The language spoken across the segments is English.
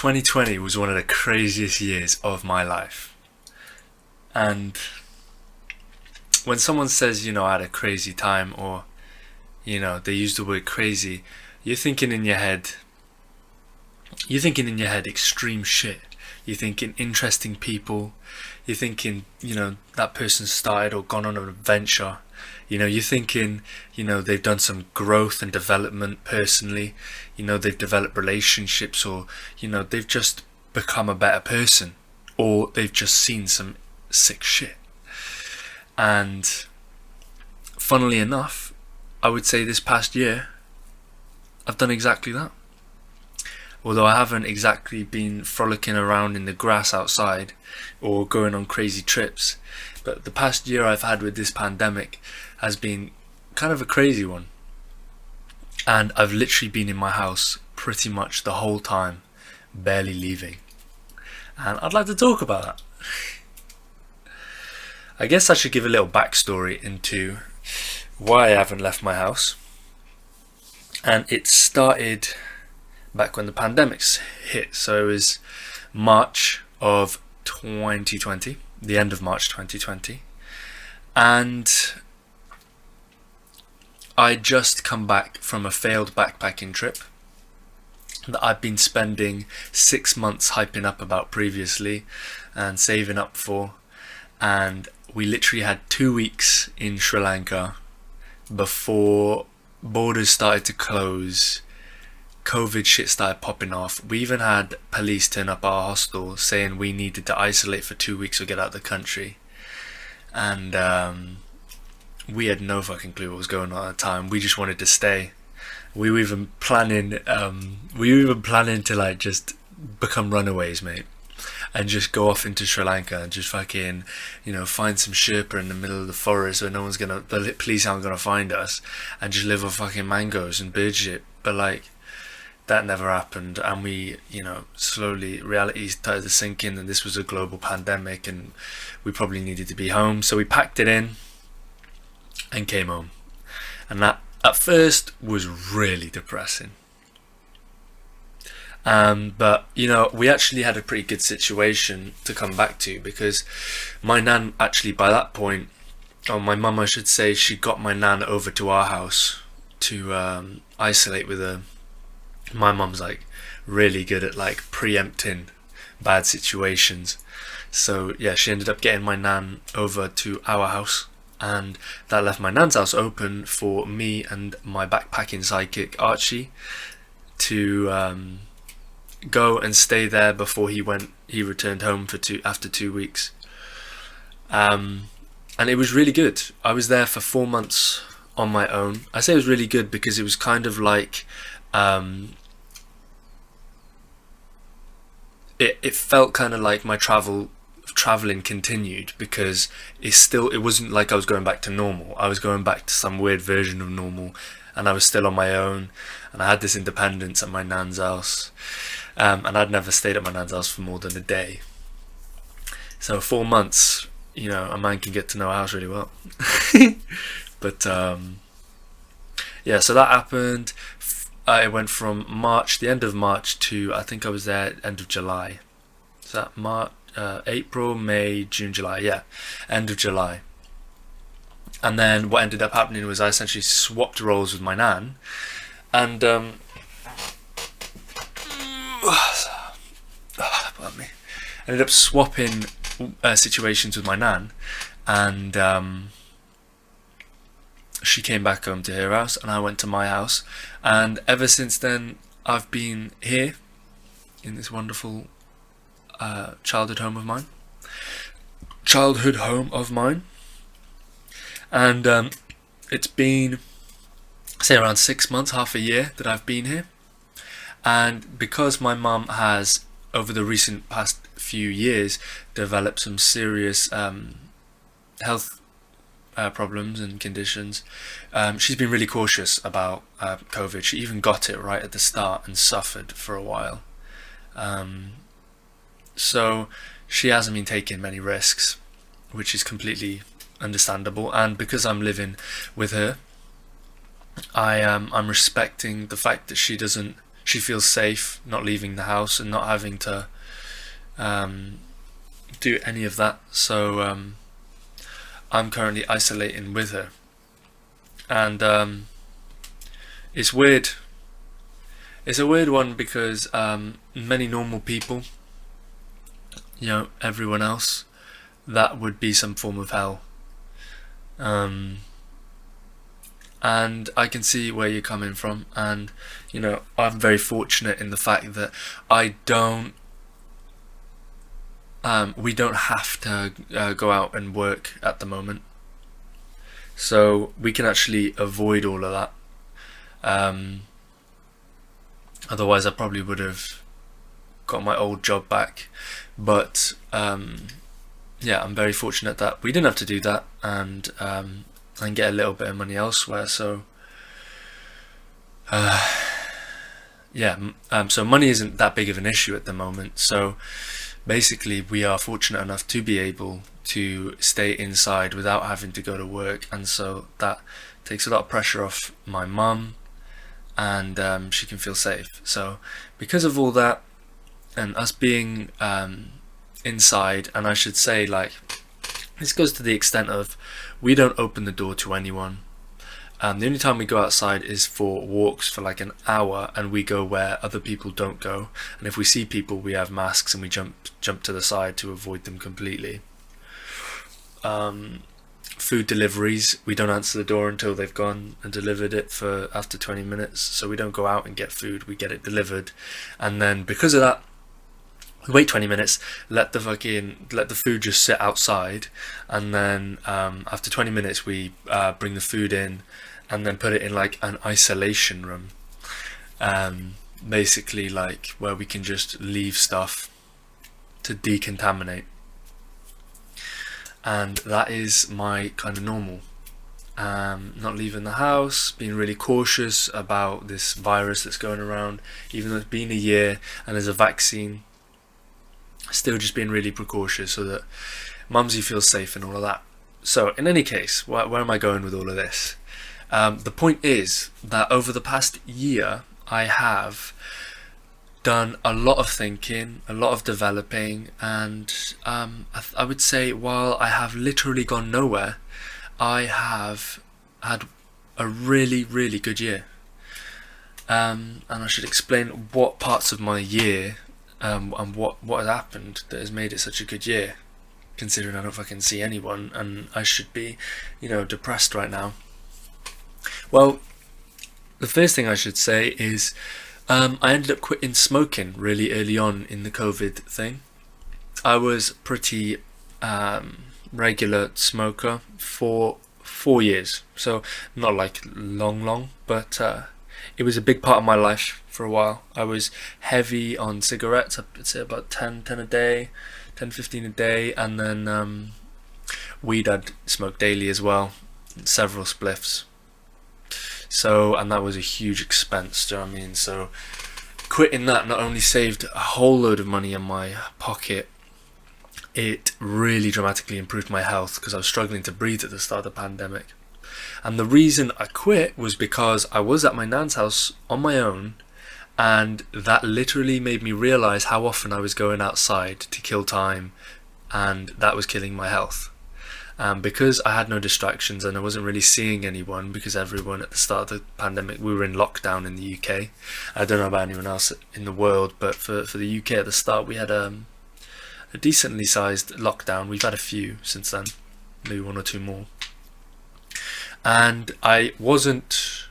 2020 was one of the craziest years of my life. And when someone says, I had a crazy time, or, they use the word crazy, you're thinking in your head, extreme shit. You're thinking interesting people. You're thinking, that person started or gone on an adventure. You're thinking, they've done some growth and development personally. They've developed relationships, or, they've just become a better person, or they've just seen some sick shit. And funnily enough, I would say this past year, I've done exactly that. Although I haven't exactly been frolicking around in the grass outside or going on crazy trips, but the past year I've had with this pandemic has been kind of a crazy one. And I've literally been in my house pretty much the whole time, barely leaving. And I'd like to talk about that. I guess I should give a little backstory into why I haven't left my house. And it started back when the pandemics hit. So it was March of 2020, the end of March 2020. And I just come back from a failed backpacking trip that I've been spending 6 months hyping up about previously and saving up for. And we literally had 2 weeks in Sri Lanka before borders started to close. COVID shit started popping off. We even had police turn up our hostel saying we needed to isolate for 2 weeks or get out of the country. And we had no fucking clue what was going on at the time. We just wanted to stay. We were even planning to like just become runaways, mate, and just go off into Sri Lanka and just fucking, find some Sherpa in the middle of the forest where the police aren't gonna find us, and just live off fucking mangoes and bird shit. But like, that never happened, and we, slowly reality started to sink in, and this was a global pandemic, and we probably needed to be home. So we packed it in and came home, and that at first was really depressing. But we actually had a pretty good situation to come back to, because my nan actually by that point, or my mum I should say, she got my nan over to our house to isolate with her. My mum's like really good at like preempting bad situations, so yeah, she ended up getting my nan over to our house, and that left my nan's house open for me and my backpacking sidekick Archie to go and stay there before he returned home after 2 weeks. And it was really good. I was there for 4 months on my own. I say it was really good because it was kind of like it felt kind of like my traveling continued, because it wasn't like I was going back to normal. I was going back to some weird version of normal, and I was still on my own, and I had this independence at my nan's house. And I'd never stayed at my nan's house for more than a day. So 4 months, a man can get to know a house really well. But yeah, so that happened. It went from the end of March to, I think I was there end of July. So that April, May, June, July, yeah, end of July. And then what ended up happening was I essentially swapped roles with my nan, and pardon me. I ended up swapping situations with my nan, and she came back home to her house and I went to my house, and ever since then I've been here in this wonderful childhood home of mine. And it's been, say, around 6 months, half a year that I've been here. And because my mum has, over the past few years, developed some serious health problems and conditions, she's been really cautious about COVID. She even got it right at the start and suffered for a while. So she hasn't been taking many risks, which is completely understandable. And because I'm living with her, I'm respecting the fact that she doesn't she feels safe not leaving the house and not having to do any of that. So I'm currently isolating with her, and it's weird. It's a weird one because many normal people, everyone else, that would be some form of hell. And I can see where you're coming from, and I'm very fortunate in the fact that we don't have to go out and work at the moment, so we can actually avoid all of that. Otherwise I probably would have got my old job back, but yeah, I'm very fortunate that we didn't have to do that, and I can get a little bit of money elsewhere. So yeah, so money isn't that big of an issue at the moment. So basically we are fortunate enough to be able to stay inside without having to go to work, and so that takes a lot of pressure off my mum, and she can feel safe. So because of all that, and us being inside, and I should say, like, this goes to the extent of we don't open the door to anyone. The only time we go outside is for walks for like an hour, and we go where other people don't go, and if we see people we have masks and we jump to the side to avoid them completely. Food deliveries, we don't answer the door until they've gone and delivered it for after 20 minutes, so we don't go out and get food, we get it delivered, and then because of that we wait 20 minutes, let the food just sit outside, and then after 20 minutes we bring the food in and then put it in like an isolation room, basically like where we can just leave stuff to decontaminate. And that is my kind of normal. Not leaving the house, being really cautious about this virus that's going around, even though it's been a year and there's a vaccine, still just being really precautious so that Mumsy feels safe and all of that. So in any case, where am I going with all of this? The point is that over the past year I have done a lot of thinking, a lot of developing, and I would say while I have literally gone nowhere, I have had a really, really good year. And I should explain what parts of my year and what has happened that has made it such a good year, considering I don't fucking see anyone and I should be, depressed right now. Well, the first thing I should say is I ended up quitting smoking really early on in the COVID thing. I was pretty regular smoker for 4 years, so not like long, but it was a big part of my life for a while. I was heavy on cigarettes, I'd say about 10 a day, 10-15 a day, and then weed I'd smoke daily as well, several spliffs. So, and that was a huge expense, do you know what I mean? So quitting that not only saved a whole load of money in my pocket, it really dramatically improved my health because I was struggling to breathe at the start of the pandemic. And the reason I quit was because I was at my nan's house on my own, and that literally made me realize how often I was going outside to kill time, and that was killing my health. Because I had no distractions and I wasn't really seeing anyone, because everyone at the start of the pandemic, we were in lockdown in the UK. I don't know about anyone else in the world, but for the UK at the start we had a decently sized lockdown. We've had a few since then, maybe one or two more. And I wasn't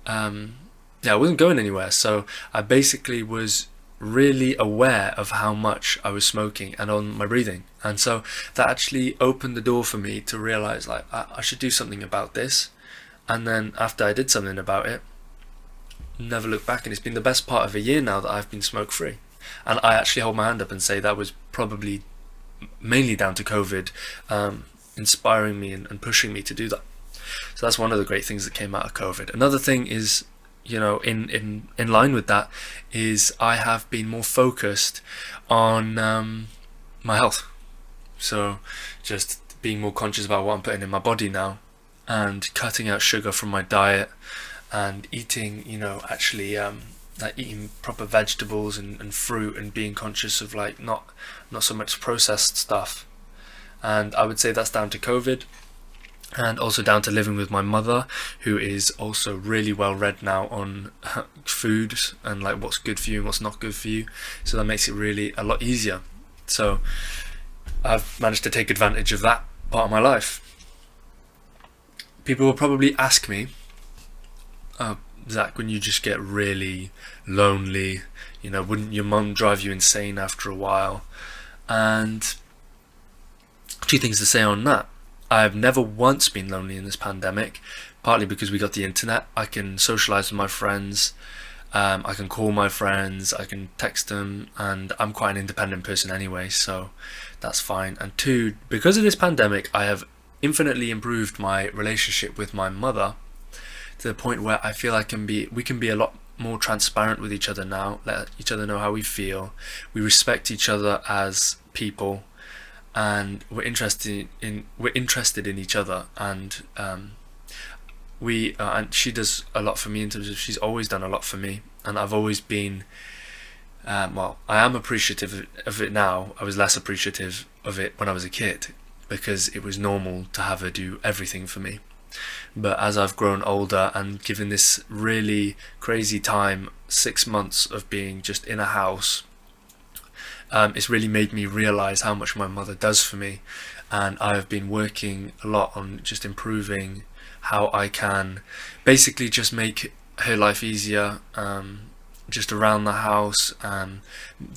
going anywhere, so I basically was really aware of how much I was smoking and on my breathing, and so that actually opened the door for me to realize like I should do something about this. And then after I did something about it, never looked back, and it's been the best part of a year now that I've been smoke free. And I actually hold my hand up and say that was probably mainly down to COVID inspiring me and pushing me to do that. So that's one of the great things that came out of COVID. Another thing is, in line with that, is I have been more focused on my health. So just being more conscious about what I'm putting in my body now, and cutting out sugar from my diet, and eating, actually like eating proper vegetables and fruit, and being conscious of like not so much processed stuff. And I would say that's down to COVID, and also down to living with my mother, who is also really well read now on foods and like what's good for you and what's not good for you. So that makes it really a lot easier. So I've managed to take advantage of that part of my life. People will probably ask me, oh, Zach, when you just get really lonely, wouldn't your mum drive you insane after a while? And two things to say on that. I've never once been lonely in this pandemic, partly because we got the internet. I can socialize with my friends, I can call my friends, I can text them, and I'm quite an independent person anyway, so that's fine. And two, because of this pandemic, I have infinitely improved my relationship with my mother to the point where I feel we can be a lot more transparent with each other now, let each other know how we feel, we respect each other as people, and we're interested in each other. And and she does a lot for me, in terms of she's always done a lot for me, and I've always been I am appreciative of it now. I was less appreciative of it when I was a kid, because it was normal to have her do everything for me. But as I've grown older and given this really crazy time, 6 months of being just in a house, it's really made me realize how much my mother does for me. And I've been working a lot on just improving how I can basically just make her life easier, just around the house,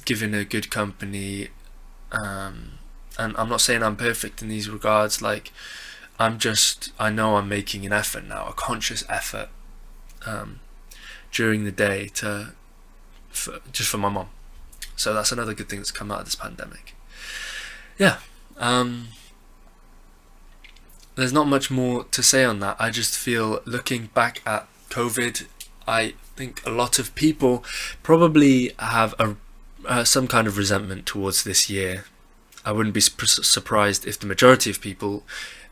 giving her good company. And I'm not saying I'm perfect in these regards, like I know I'm making an effort now, a conscious effort, during the day just for my mom. So that's another good thing that's come out of this pandemic. Yeah, there's not much more to say on that. I just feel, looking back at COVID, I think a lot of people probably have some kind of resentment towards this year. I wouldn't be surprised if the majority of people,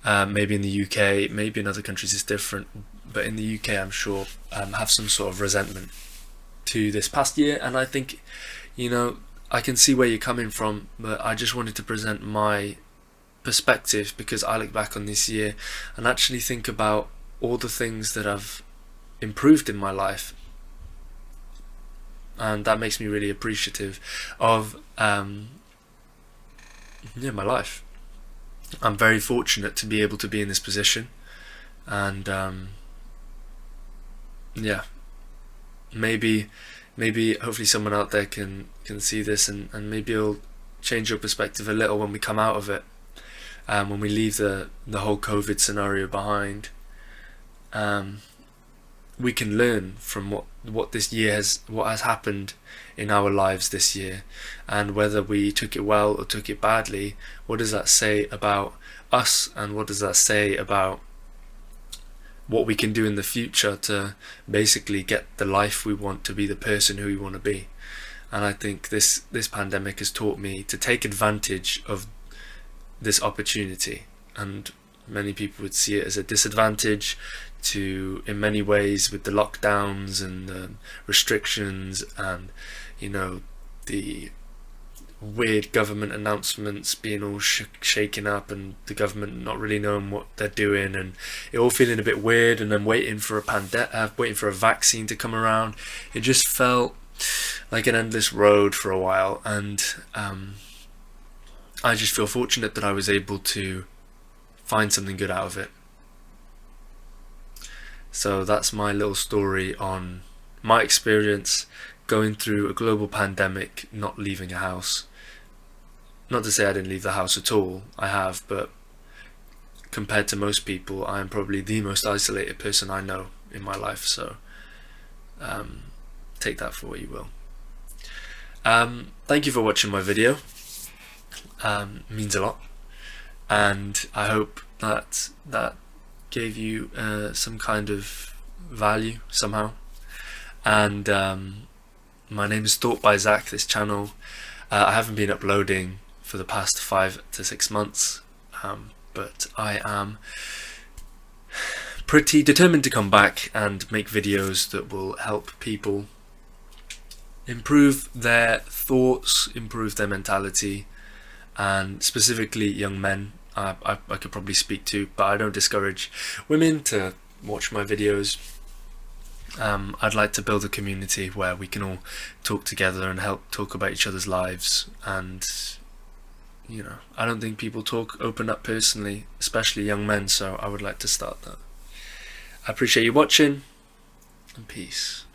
maybe in the UK, maybe in other countries it's different, but in the UK I'm sure have some sort of resentment to this past year. And I think, I can see where you're coming from, but I just wanted to present my perspective, because I look back on this year and actually think about all the things that I've improved in my life, and that makes me really appreciative of my life. I'm very fortunate to be able to be in this position, and maybe hopefully someone out there can see this, and maybe it'll change your perspective a little when we come out of it, when we leave the whole COVID scenario behind. We can learn from what this year what has happened in our lives this year, and whether we took it well or took it badly. What does that say about us, and what does that say about what we can do in the future to basically get the life we want, to be the person who we want to be? And I think this pandemic has taught me to take advantage of this opportunity, and many people would see it as a disadvantage in many ways, with the lockdowns and the restrictions, and the weird government announcements being all shaken up, and the government not really knowing what they're doing, and it all feeling a bit weird, and then waiting for a vaccine to come around. It just felt like an endless road for a while, and I just feel fortunate that I was able to find something good out of it. So that's my little story on my experience going through a global pandemic, not leaving a house. Not to say I didn't leave the house at all, I have, but compared to most people, I am probably the most isolated person I know in my life, so take that for what you will. Thank you for watching my video. It means a lot, and I hope that gave you some kind of value somehow. And my name is Thought by Zach. This channel, I haven't been uploading for the past 5 to 6 months, but I am pretty determined to come back and make videos that will help people improve their thoughts, improve their mentality, and specifically young men. I could probably speak to, but I don't discourage women to watch my videos. I'd like to build a community where we can all talk together and help talk about each other's lives. And you know, I don't think people open up personally, especially young men, so I would like to start that. I appreciate you watching, and peace.